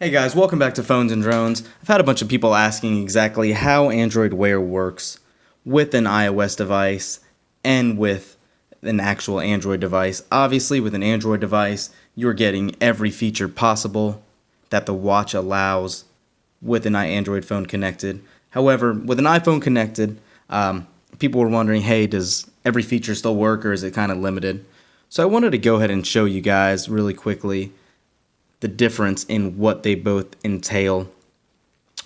Hey guys, welcome back to Phones and Drones. I've had a bunch of people asking exactly how Android Wear works with an iOS device and with an actual Android device. Obviously, with an Android device, you're getting every feature possible that the watch allows with an Android phone connected. However, with an iPhone connected, people were wondering, hey, does every feature still work or is it kind of limited? So I wanted to go ahead and show you guys really quickly the difference in what they both entail.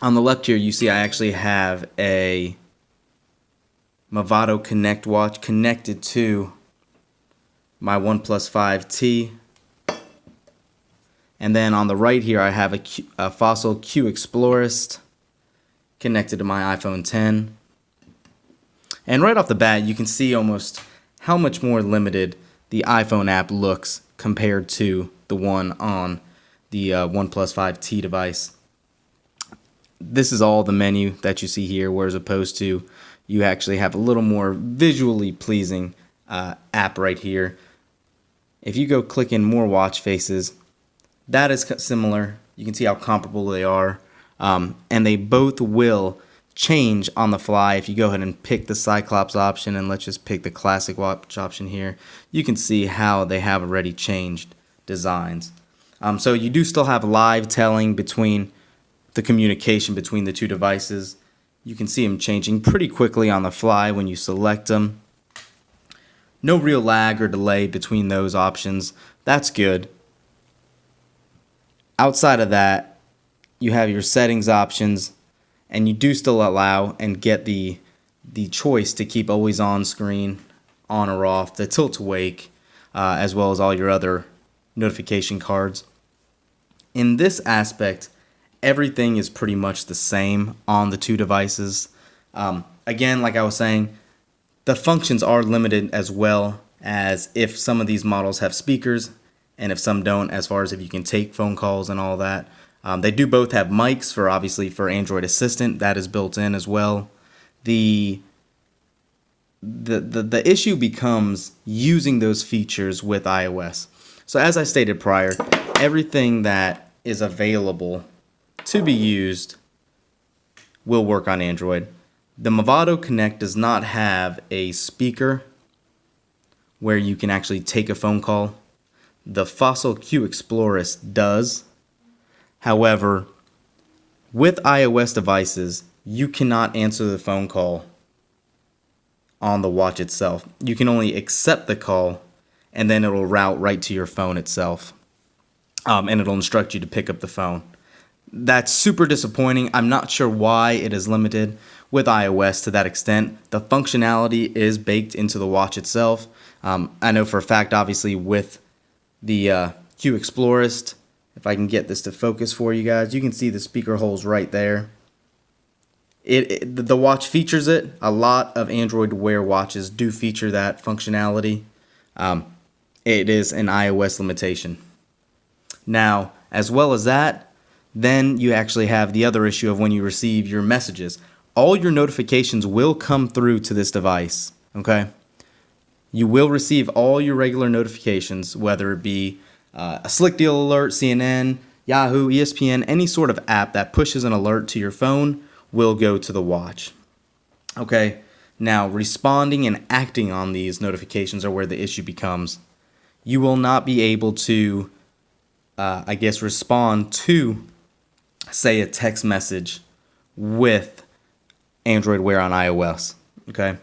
On the left here, you see I actually have a Movado Connect watch connected to my OnePlus 5T. And then on the right here, I have a Fossil Q Explorist connected to my iPhone 10. And right off the bat, you can see almost how much more limited the iPhone app looks compared to the one on the OnePlus 5T device. This is all the menu that you see here, whereas opposed to you actually have a little more visually pleasing app right here. If you go click in more watch faces, that is similar. You can see how comparable they are, and they both will change on the fly. If you go ahead and pick the Cyclops option, and let's just pick the classic watch option here, you can see how they have already changed designs. So you do still have live telling between the communication between the two devices. You can see them changing pretty quickly on the fly when you select them. No real lag or delay between those options. That's good. Outside of that, you have your settings options, and you do still allow and get the choice to keep always on screen, on or off, the tilt to wake, as well as all your other notification cards. In this aspect, everything is pretty much the same on the two devices. Again, like I was saying, the functions are limited as well, as if some of these models have speakers and if some don't, as far as if you can take phone calls and all that. They do both have mics for Android Assistant. That is built in as well. The issue becomes using those features with iOS. So as I stated prior, everything that is available to be used will work on Android. The Movado Connect does not have a speaker where you can actually take a phone call. The Fossil Q Explorist does. However, with iOS devices, you cannot answer the phone call on the watch itself. You can only accept the call, and then it'll route right to your phone itself. And it'll instruct you to pick up the phone. That's super disappointing. I'm not sure why it is limited with iOS to that extent. The functionality is baked into the watch itself. I know for a fact, obviously, with the Q Explorist, if I can get this to focus for you guys, you can see the speaker holes right there. The watch features it. A lot of Android Wear watches do feature that functionality. It is an iOS limitation. Now, as well as that, then you actually have the other issue of when you receive your messages. All your notifications will come through to this device, okay? You will receive all your regular notifications, whether it be a Slick Deal alert, CNN, Yahoo, ESPN, any sort of app that pushes an alert to your phone will go to the watch. Okay, now responding and acting on these notifications are where the issue becomes. You will not be able to respond to, say, a text message with Android Wear on iOS, okay?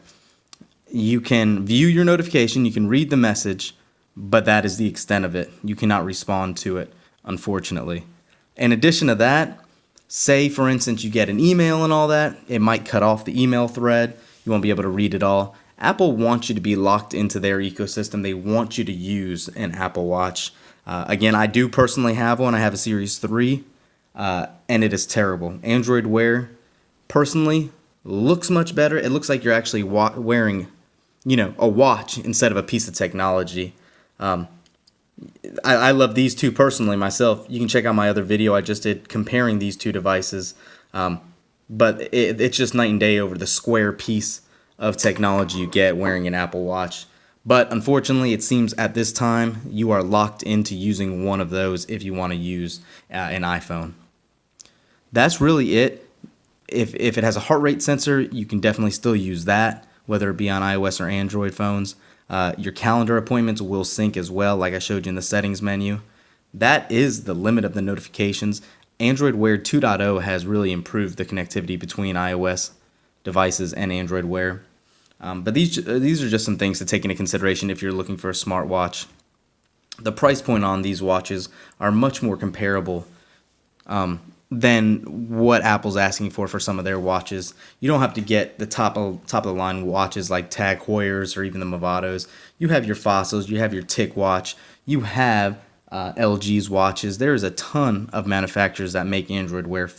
You can view your notification, you can read the message, but that is the extent of it. You cannot respond to it, unfortunately. In addition to that, say, for instance, you get an email and all that, it might cut off the email thread. You won't be able to read it all. Apple wants you to be locked into their ecosystem. They want you to use an Apple Watch. Again, I do personally have one. I have a Series 3, and it is terrible. Android Wear, personally, looks much better. It looks like you're actually wearing, a watch instead of a piece of technology. I love these two personally myself. You can check out my other video I just did comparing these two devices. But it's just night and day over the square piece of technology you get wearing an Apple Watch. But unfortunately, it seems at this time you are locked into using one of those if you want to use an iPhone. That's really it. If it has a heart rate sensor, you can definitely still use that, whether it be on iOS or Android phones. Your calendar appointments will sync as well, like I showed you in the settings menu. That is the limit of the notifications. Android Wear 2.0 has really improved the connectivity between iOS devices and Android Wear. But these are just some things to take into consideration if you're looking for a smartwatch. The price point on these watches are much more comparable than what Apple's asking for some of their watches. You don't have to get the top of the line watches like Tag Heuer's or even the Movados. You have your Fossils, you have your TicWatch, you have LG's watches. There is a ton of manufacturers that make Android Wear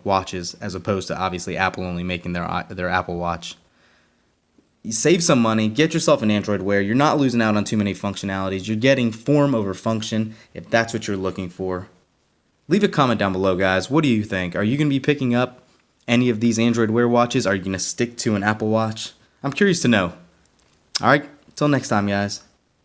watches, as opposed to obviously Apple only making their Apple Watch. You save some money, get yourself an Android Wear. You're not losing out on too many functionalities. You're getting form over function if that's what you're looking for. Leave a comment down below, guys. What do you think? Are you going to be picking up any of these Android Wear watches? Are you going to stick to an Apple Watch? I'm curious to know. All right, until next time, guys.